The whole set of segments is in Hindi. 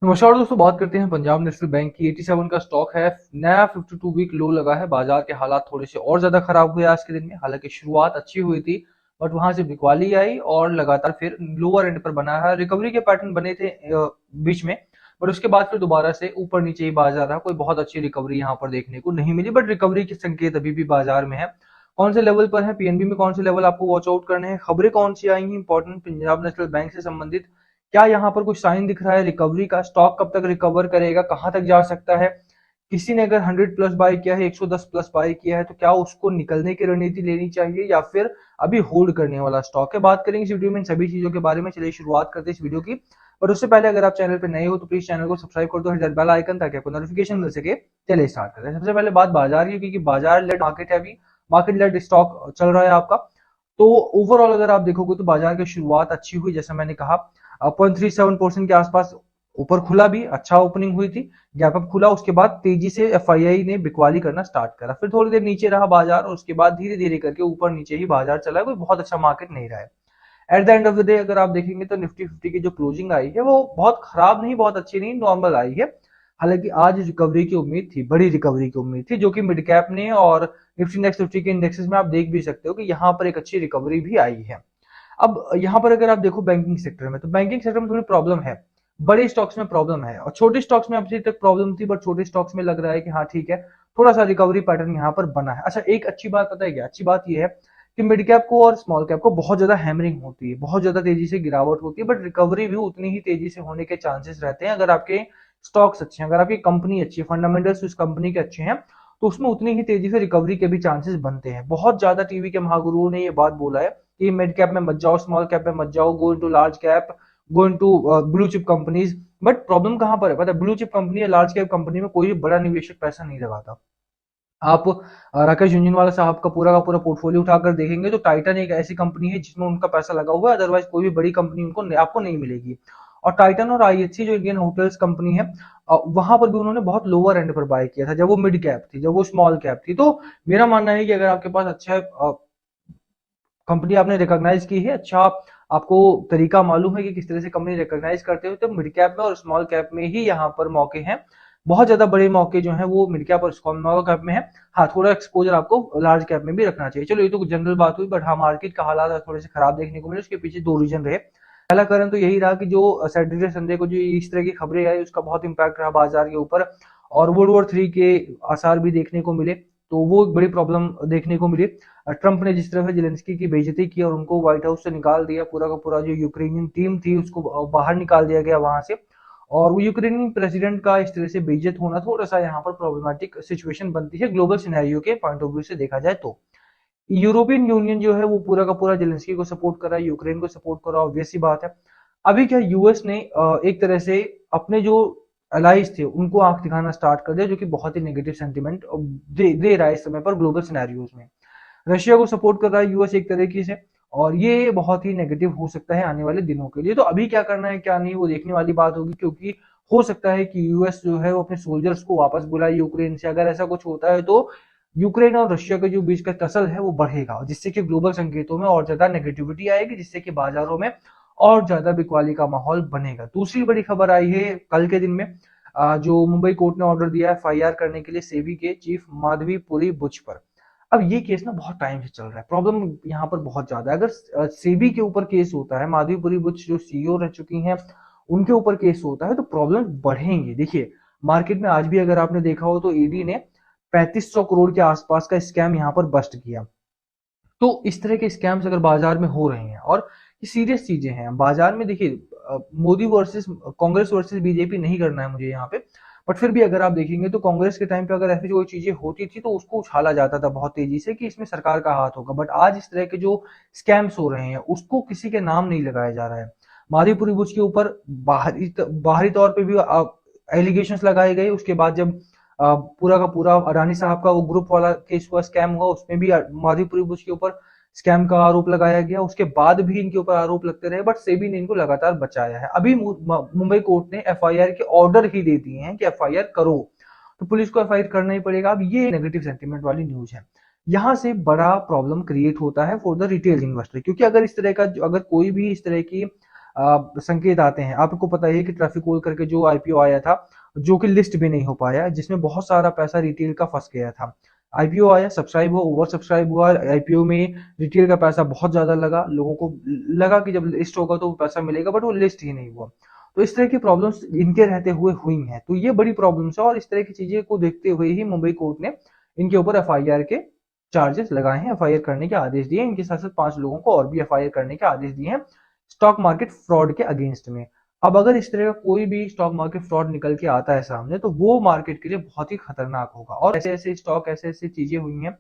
नमस्कार दोस्तों, बात करते हैं पंजाब नेशनल बैंक की। 87 का स्टॉक है। नया 52 वीक लो लगा है। बाजार के हालात थोड़े से और ज्यादा खराब हुए आज के दिन में। हालांकि शुरुआत अच्छी हुई थी, बट वहां से बिकवाली आई और लगातार फिर लोअर एंड पर बना है। रिकवरी के पैटर्न बने थे बीच में, बट उसके बाद फिर दोबारा से ऊपर नीचे ही बाजार रहा। कोई बहुत अच्छी रिकवरी यहाँ पर देखने को नहीं मिली, बट रिकवरी के संकेत अभी भी बाजार में है। कौन से लेवल पर है, पीएनबी में कौन से लेवल आपको वॉच आउट करने हैं, खबरें कौन सी आई हैं इंपॉर्टेंट पंजाब नेशनल बैंक से संबंधित, क्या यहाँ पर कुछ साइन दिख रहा है रिकवरी का, स्टॉक कब तक रिकवर करेगा, कहां तक जा सकता है। किसी ने अगर 100 प्लस बाय किया है, 110 प्लस बाय किया है, तो क्या उसको निकलने की रणनीति लेनी चाहिए या फिर अभी होल्ड करने वाला स्टॉक है। बात करेंगे इस वीडियो में इन सभी चीजों के बारे में। चलिए शुरुआत करते हैं इस वीडियो की। पर उससे पहले अगर आप चैनल पर नए हो तो प्लीज चैनल को सब्सक्राइब कर दो, हिट बेल आइकन, ताकि आपको नोटिफिकेशन मिल सके। चलिए स्टार्ट करते हैं। सबसे पहले बात बाजार की, क्योंकि बाजार लेड मार्केट है, अभी मार्केट लेड स्टॉक चल रहा है आपका। तो ओवरऑल अगर आप देखोगे तो बाजार की शुरुआत अच्छी हुई, जैसा मैंने कहा 0.37% के आसपास ऊपर खुला, भी अच्छा ओपनिंग हुई थी, गैप अप खुला। उसके बाद तेजी से एफआईआई ने बिकवाली करना स्टार्ट करा, फिर थोड़ी देर नीचे रहा बाजार और उसके बाद धीरे धीरे करके ऊपर नीचे ही बाजार चला। कोई बहुत अच्छा मार्केट नहीं रहा है। At the end of the day अगर आप देखेंगे तो निफ्टी 50 की जो क्लोजिंग आई है वो बहुत खराब नहीं, बहुत अच्छी नहीं, नॉर्मल आई है। हालांकि आज रिकवरी की उम्मीद थी, बड़ी रिकवरी की उम्मीद थी, जो कि मिड कैप ने और निफ्टी नेक्स्ट 50 के इंडेक्सेस में आप देख भी सकते हो कि यहाँ पर एक अच्छी रिकवरी भी आई है। अब यहाँ पर अगर आप देखो बैंकिंग सेक्टर में, तो बैंकिंग सेक्टर में थोड़ी प्रॉब्लम है। बड़े स्टॉक्स में प्रॉब्लम है और छोटे स्टॉक्स में अभी तक प्रॉब्लम थी, बट छोटे स्टॉक्स में लग रहा है कि हाँ ठीक है, थोड़ा सा रिकवरी पैटर्न यहाँ पर बना है। अच्छा, एक अच्छी बात पता है क्या, अच्छी बात यह है कि मिड कैप को और स्मॉल कैप को बहुत ज्यादा हैमरिंग होती है, बहुत ज्यादा तेजी से गिरावट होती है, बट रिकवरी भी उतनी ही तेजी से होने के चांसेस रहते हैं अगर आपके स्टॉक्स अच्छे हैं, अगर आपकी कंपनी अच्छी है, फंडामेंटल्स उस कंपनी के अच्छे हैं, तो उसमें उतनी ही तेजी से रिकवरी के भी चांसेस बनते हैं। बहुत ज्यादा टीवी के महागुरुओं ने ये बात बोला है कि मिड कैप में मत जाओ, स्मॉल कैप में मत जाओ, go into large cap, go into blue chip companies. But problem कहां पर है पता है, ब्लू चिप कंपनी या लार्ज कैप कंपनी में कोई भी बड़ा निवेशक पैसा नहीं लगाता। आप राकेश झुनझुनवाला साहब का पूरा पोर्टफोलियो उठाकर देखेंगे तो टाइटन एक ऐसी कंपनी है जिसमें उनका पैसा लगा हुआ है, अदरवाइज कोई भी बड़ी कंपनी उनको आपको नहीं मिलेगी। और टाइटन और आईएचसी जो इंडियन होटल्स कंपनी है, वहां पर भी उन्होंने बहुत लोअर एंड पर बाय किया था, जब वो मिड कैप थी, जब वो स्मॉल कैप थी। तो मेरा मानना है कि अगर आपके पास अच्छा कंपनी आपने रिकॉग्नाइज की है, अच्छा आपको तरीका मालूम है कि किस तरह से कंपनी रिकॉग्नाइज करते हो, तो मिड कैप में और स्मॉल कैप में ही यहाँ पर मौके हैं। बहुत ज्यादा बड़े मौके जो है वो मिड कैप और स्मॉल कैप में है। हाँ, थोड़ा एक्सपोजर आपको लार्ज कैप में भी रखना चाहिए। चलो ये तो जनरल बात हुई, बट हाँ मार्केट का हालात थोड़े से खराब देखने को मिले। उसके पीछे दो रीजन रहे। पहला कारण तो यही रहा कि जो सैटरडे संडे को जो इस तरह की खबरें आई, उसका बहुत इंपैक्ट रहा बाजार के ऊपर, और वर्ल्ड वॉर 3 के आसार भी देखने को मिले, तो वो एक बड़ी प्रॉब्लम देखने को मिली। ट्रंप ने जिस तरह से जेलेंस्की की बेइज्जती की और उनको व्हाइट हाउस से निकाल दिया, पूरा का पूरा जो यूक्रेनियन टीम थी उसको बाहर निकाल दिया गया वहां से, और वो यूक्रेनियन प्रेसिडेंट का इस तरह से बेइज्जत होना थोड़ा सा यहाँ पर प्रॉब्लमेटिक सिचुएशन बनती है ग्लोबल सिनेरियो के पॉइंट ऑफ व्यू से देखा जाए तो। यूरोपियन यूनियन जो है वो पूरा का पूरा जेलेंस्की को सपोर्ट कर रहा है, यूक्रेन को सपोर्ट कर रहा है, ऑब्वियस सी बात है। अभी क्या यूएस ने एक तरह से अपने जो अलाइज थे उनको आंख दिखाना स्टार्ट कर दिया, जो कि बहुत ही नेगेटिव सेंटीमेंट दे रहा है इस समय पर ग्लोबल सिनेरियोज में। रशिया को सपोर्ट कर रहा है यूएस एक तरीके से, और ये बहुत ही नेगेटिव हो सकता है आने वाले दिनों के लिए। तो अभी क्या करना है क्या नहीं वो देखने वाली बात होगी, क्योंकि हो सकता है कि यूएस जो है वो अपने सोल्जर्स को वापस बुलाए यूक्रेन से। अगर ऐसा कुछ होता है तो यूक्रेन और रशिया के जो बीच का टसल है वो बढ़ेगा, जिससे कि ग्लोबल संकेतों में और ज्यादा नेगेटिविटी आएगी, जिससे कि बाजारों में और ज्यादा बिकवाली का माहौल बनेगा। दूसरी बड़ी खबर आई है कल के दिन में, जो मुंबई कोर्ट ने ऑर्डर दिया है एफआईआर करने के लिए सेबी के चीफ माधवीपुरी बुच पर। अब ये केस ना बहुत टाइम से चल रहा है, प्रॉब्लम यहाँ पर बहुत ज्यादा है। अगर सेबी के ऊपर केस होता है, माधवीपुरी बुच जो सीईओ रह चुकी हैं उनके ऊपर केस होता है, तो प्रॉब्लम बढ़ेंगे। देखिए मार्केट में आज भी अगर आपने देखा हो तो ईडी ने 3500 करोड़ के आसपास का स्कैम यहाँ पर बस्ट किया। तो इस तरह के स्कैम्स अगर बाजार में हो रहे हैं और ये सीरियस चीजें हैं बाजार में, देखिए Modi versus Congress versus BJP नहीं करना है मुझे यहाँ पे, बट फिर भी अगर आप देखेंगे तो कांग्रेस के टाइम पे अगर ऐसी कोई चीजें होती थी तो उसको उछाला जाता था बहुत तेजी से कि इसमें सरकार का हाथ होगा, बट आज इस तरह के जो स्कैम्स हो रहे हैं उसको किसी के नाम नहीं लगाया जा रहा है। माधीपुरी बुच के ऊपर बाहरी तौर पे भी एलिगेशंस लगाए गए, उसके बाद जब पूरा का पूरा अडानी साहब का वो ग्रुप वाला केस हुआ, स्कैम हुआ, उसमें भी माधीपुरी बुच के ऊपर स्कैम का आरोप लगाया गया, उसके बाद भी इनके ऊपर आरोप लगते रहे, बट सेबी ने इनको लगातार बचाया है। अभी मुंबई कोर्ट ने एफआईआर के ऑर्डर ही दे दिए हैं कि एफआईआर करो, तो पुलिस को एफआईआर करना ही पड़ेगा। अब ये नेगेटिव सेंटीमेंट वाली न्यूज है। यहां से बड़ा प्रॉब्लम क्रिएट होता है फॉर द रिटेल इन्वेस्टर, क्योंकि अगर इस तरह का अगर कोई भी इस तरह की संकेत आते हैं। आपको पता ही है कि ट्रैफिकोल करके जो आईपीओ आया था, जो कि लिस्ट भी नहीं हो पाया, जिसमें बहुत सारा पैसा रिटेल का फंस गया था। आईपीओ आया, सब्सक्राइब हुआ, ओवर सब्सक्राइब हुआ, आईपीओ में रिटेल का पैसा बहुत ज्यादा लगा, लोगों को लगा कि जब लिस्ट होगा तो वो पैसा मिलेगा, बट वो लिस्ट ही नहीं हुआ। तो इस तरह की प्रॉब्लम्स इनके रहते हुए हुई हैं, तो ये बड़ी प्रॉब्लम्स है, और इस तरह की चीजें को देखते हुए ही मुंबई कोर्ट ने इनके ऊपर एफआईआर के चार्जेस लगाए हैं, एफआईआर करने के आदेश दिए। इनके साथ साथ 5 लोगों को और भी एफआईआर करने के आदेश दिए हैं स्टॉक मार्केट फ्रॉड के अगेंस्ट में। अब अगर इस तरह का कोई भी स्टॉक मार्केट फ्रॉड निकल के आता है सामने, तो वो मार्केट के लिए बहुत ही खतरनाक होगा। और ऐसे ऐसे स्टॉक, ऐसे ऐसे चीजें हुई हैं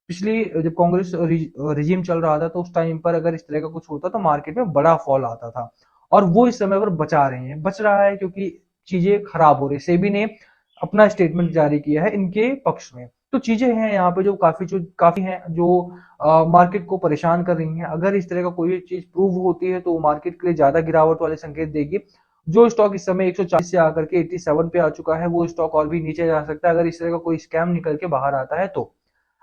पिछली, जब कांग्रेस रिजीम चल रहा था, तो उस टाइम पर अगर इस तरह का कुछ होता तो मार्केट में बड़ा फॉल आता था, और वो इस समय पर बचा रहे हैं, बच रहा है, क्योंकि चीजें खराब हो रही है। सेबी ने अपना स्टेटमेंट जारी किया है इनके पक्ष में। तो चीजें हैं यहाँ पे जो काफी हैं, जो मार्केट को परेशान कर रही हैं। अगर इस तरह का कोई चीज प्रूव होती है तो मार्केट के लिए ज्यादा गिरावट वाले संकेत देगी। जो स्टॉक इस समय 140 से आकर के 87 पे आ चुका है, वो स्टॉक और भी नीचे जा सकता है अगर इस तरह का कोई स्कैम निकल के बाहर आता है तो।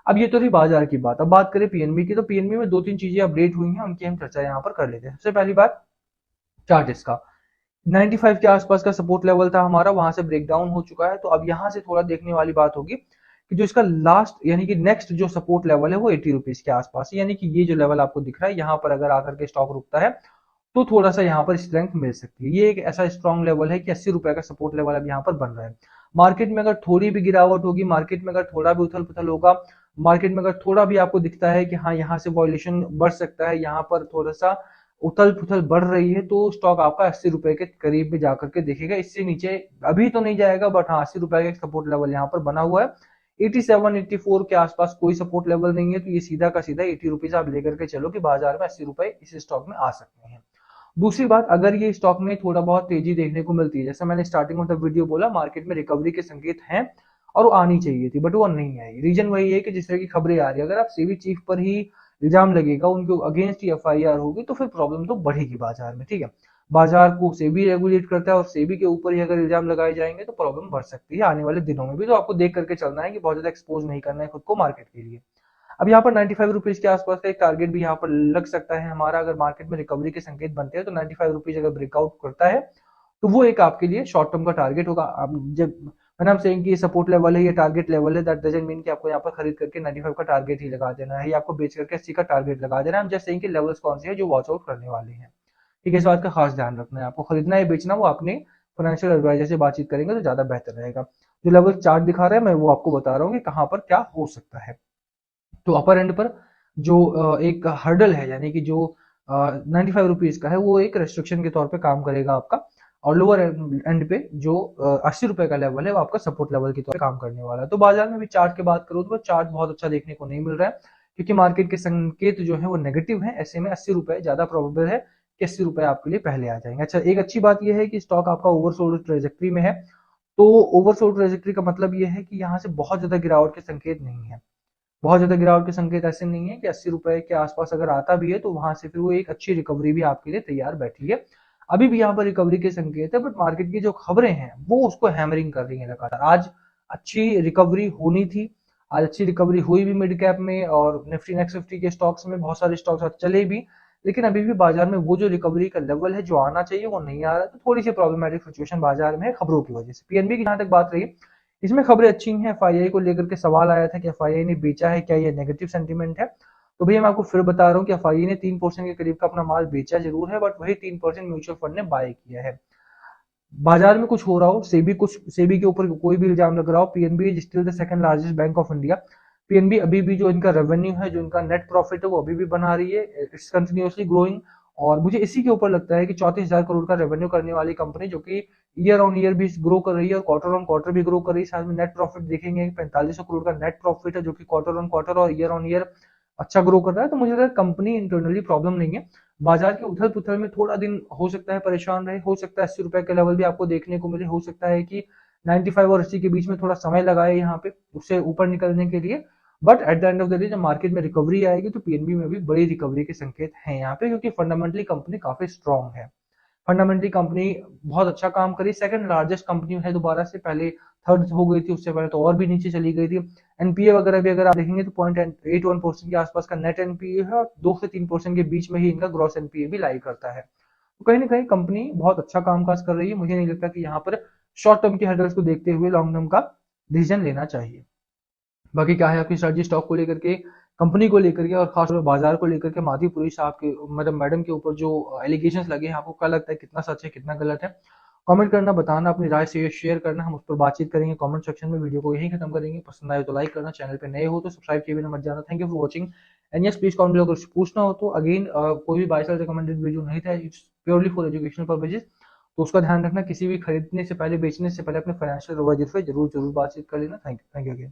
अब ये तो रही बाजार की बात। अब बात करें पीएनबी की, तो पीएनबी में 2-3 चीजें अपडेट हुई हैं, उनकी हम चर्चा यहाँ पर कर लेते हैं। सबसे पहली बात, चार्ट इसका 95 के आसपास का सपोर्ट लेवल था हमारा, वहां से ब्रेक डाउन हो चुका है। तो अब यहाँ से थोड़ा देखने वाली बात होगी कि जो इसका लास्ट यानी कि नेक्स्ट जो सपोर्ट लेवल है वो 80 रुपीज के आसपास है। यानी कि ये जो लेवल आपको दिख रहा है, यहाँ पर अगर आकर के स्टॉक रुकता है तो थोड़ा सा यहाँ पर स्ट्रेंथ मिल सकती है। ये एक ऐसा स्ट्रॉन्ग लेवल है कि 80 रुपए का सपोर्ट लेवल अब यहाँ पर बन रहा है। मार्केट में अगर थोड़ी भी गिरावट होगी, मार्केट में अगर थोड़ा भी उथल पुथल होगा, मार्केट में अगर थोड़ा भी आपको दिखता है कि हाँ यहाँ से वॉल्यूशन बढ़ सकता है, यहाँ पर थोड़ा सा उथल पुथल बढ़ रही है, तो स्टॉक आपका 80 रुपए के करीब में जाकर के देखेगा। इससे नीचे अभी तो नहीं जाएगा, बट हाँ 80 रुपए का सपोर्ट लेवल यहाँ पर बना हुआ है। 87 84 के आसपास कोई सपोर्ट लेवल नहीं है, तो ये सीधा का सीधा 80 रुपीज आप लेकर के चलो कि बाजार में 80 रुपए इस स्टॉक में आ सकते हैं। दूसरी बात, अगर ये स्टॉक में थोड़ा बहुत तेजी देखने को मिलती है, जैसे मैंने स्टार्टिंग में द वीडियो बोला, मार्केट में रिकवरी के संकेत हैं और वो आनी चाहिए थी, बट वो नहीं आई। रीजन वही है कि जिस तरह की खबरें आ रही है, अगर आप सेबी चीफ पर ही इल्जाम लगेगा, उनके अगेंस्ट ही एफआईआर होगी, तो फिर प्रॉब्लम तो बढ़ेगी बाजार में। ठीक है, बाजार को सेबी रेगुलेट करता है, और सेबी के ऊपर ही अगर इल्जाम लगाए जाएंगे तो प्रॉब्लम बढ़ सकती है आने वाले दिनों में भी। तो आपको देख करके चलना है कि बहुत ज्यादा एक्सपोज नहीं करना है खुद को मार्केट के लिए। अब यहाँ पर 95 रुपीज के आसपास का एक टारगेट भी यहाँ पर लग सकता है हमारा। अगर मार्केट में रिकवरी के संकेत बनते हैं तो 95 रुपीज अगर ब्रेकआउट करता है तो वो एक आपके लिए शॉर्ट टर्म का टारगेट होगा। अब जब मैंने हम सेइंग कि ये सपोर्ट लेवल है, ये टारगेट लेवल है, दैट डजंट मीन कि आपको यहाँ पर खरीद करके 95 का टारगेट ही लगा देना है, या आपको बेच करके 80 का टारगेट लगा देना है। हम जस्ट सेइंग कि लेवल्स कौन से हैं जो वॉच आउट करने वाले हैं। ठीक है, इस बात का खास ध्यान रखना है। आपको खरीदना है बेचना, वो अपने फाइनेंशियल एडवाइजर से बातचीत करेंगे तो ज्यादा बेहतर रहेगा। जो लेवल चार्ट दिखा रहा है, मैं वो आपको बता रहा हूँ कि कहाँ पर क्या हो सकता है। तो अपर एंड पर जो एक हर्डल है, यानी कि जो 95 रुपीज का है, वो एक रेस्ट्रिक्शन के तौर पे काम करेगा आपका। और लोअर एंड पे जो 80 रुपए का लेवल है, वो आपका सपोर्ट लेवल के तौर पे काम करने वाला है। तो बाजार में भी चार्ट की बात करूँ तो चार्ट बहुत अच्छा देखने को नहीं मिल रहा है, क्योंकि मार्केट के संकेत जो है वो नेगेटिव है। ऐसे में 80 रुपए ज्यादा प्रोबेबल है कि 80 रुपए आपके लिए पहले आ जाएंगे। अच्छा, एक अच्छी बात यह है कि स्टॉक आपका ओवरसोल्ड ट्रेजेक्ट्री में है। तो ओवरसोल्ड ट्रेजेक्ट्री का मतलब यह है कि यहाँ से बहुत ज्यादा गिरावट के संकेत नहीं है। बहुत ज्यादा गिरावट के संकेत ऐसे नहीं है कि 80 रुपए के आसपास अगर आता भी है तो वहां से फिर वो एक अच्छी रिकवरी भी आपके लिए तैयार बैठी है। अभी भी यहाँ पर रिकवरी के संकेत है, बट मार्केट की जो खबरें हैं वो उसको हैमरिंग कर रही है लगातार। आज अच्छी रिकवरी होनी थी, आज अच्छी रिकवरी हुई भी मिड कैप में, और निफ्टी नेक्स्ट 50 के स्टॉक्स में बहुत सारे स्टॉक्स आज चले भी। लेकिन अभी भी बाजार में वो जो रिकवरी का लेवल है जो आना चाहिए वो नहीं आ रहा है। तो थोड़ी सी प्रॉब्लमेटिक सिचुएशन बाजार में है खबरों की वजह से। पीएनबी की जहां तक बात रही, इसमें खबरें अच्छी हैं। एफआईआई को लेकर के सवाल आया था कि एफआईआई ने बेचा है, क्या ये नेगेटिव सेंटीमेंट है? तो भैया मैं आपको फिर बता रहा हूँ कि एफआईआई ने 3% के करीब का अपना माल बेचा जरूर है, बट वही 3% म्यूचुअल फंड ने बाय किया है। बाजार में कुछ हो रहा हो, सेबी के ऊपर कोई भी इल्जाम लग रहा हो, PNB is still the second largest bank of India. PNB अभी भी जो इनका रेवेन्यू है, जो इनका नेट प्रॉफिट है, वो अभी भी बना रही है, इट्स कंटिन्यूअसली ग्रोइंग। और मुझे इसी के ऊपर लगता है कि 34,000 करोड़ का रेवेन्यू करने वाली कंपनी, जो कि ईयर ऑन ईयर भी ग्रो कर रही है और क्वार्टर ऑन क्वार्टर भी ग्रो कर रही है। साथ में नेट प्रॉफिट देखेंगे 4500 करोड़ का नेट प्रॉफिट है, जो कि क्वार्टर ऑन क्वार्टर और ईयर ऑन ईयर अच्छा ग्रो कर रहा है। तो मुझे लगता है कंपनी इंटरनली प्रॉब्लम नहीं है। बाजार के उथल पुथल में थोड़ा दिन हो सकता है परेशान रहे, हो सकता है 80 रुपए के लेवल भी आपको देखने को मिले, हो सकता है कि 95 और 80 के बीच में थोड़ा समय लगाए यहाँ पे उससे ऊपर निकलने के लिए। But at the end of the day जब मार्केट में रिकवरी आएगी तो पीएनबी में भी बड़ी रिकवरी के संकेत हैं यहाँ पे, क्योंकि फंडामेंटली कंपनी काफी स्ट्रांग है। फंडामेंटली कंपनी बहुत अच्छा काम करी, सेकंड लार्जेस्ट कंपनी है दोबारा से, पहले थर्ड हो गई थी, उससे पहले तो और भी नीचे चली गई थी। एनपीए वगैरह भी अगर आप देखेंगे तो 0.81% के आसपास का नेट एनपीए है, और 2 से 3% के बीच में ही इनका ग्रॉस एनपीए भी लाई करता है। तो कहीं ना कहीं कंपनी बहुत अच्छा कामकाज कर रही है। मुझे नहीं लगता कि यहाँ पर शॉर्ट टर्म की हर्डल्स को देखते हुए लॉन्ग टर्म का डिसीजन लेना चाहिए। बाकी क्या है आपकी स्ट्रेटजी स्टॉक को लेकर के, कंपनी को लेकर के और खासतौर पर बाजार को लेकर के, माधवी पुरी साहब के मतलब मैडम के ऊपर जो एलिगेशंस लगे हैं, आपको क्या लगता है कितना सच है कितना गलत है? कमेंट करना, बताना, अपनी राय से शेयर करना, हम उस पर बातचीत करेंगे कमेंट सेक्शन में। वीडियो को यहीं खत्म करेंगे। पसंद आए तो लाइक करना, चैनल पे नए हो तो सब्सक्राइब किए बिना मत जाना। Thank you for watching and yes please comment below अगर कुछ पूछना हो तो। अगेन कोई भी बाय सेल रिकमेंडेड वीडियो नहीं था, it's purely for educational purposes. तो उसका ध्यान रखना, किसी भी खरीदने से पहले बेचने से पहले अपने फाइनेंशियल एडवाइजर से जरूर जरूर बातचीत कर लेना। Thank you again.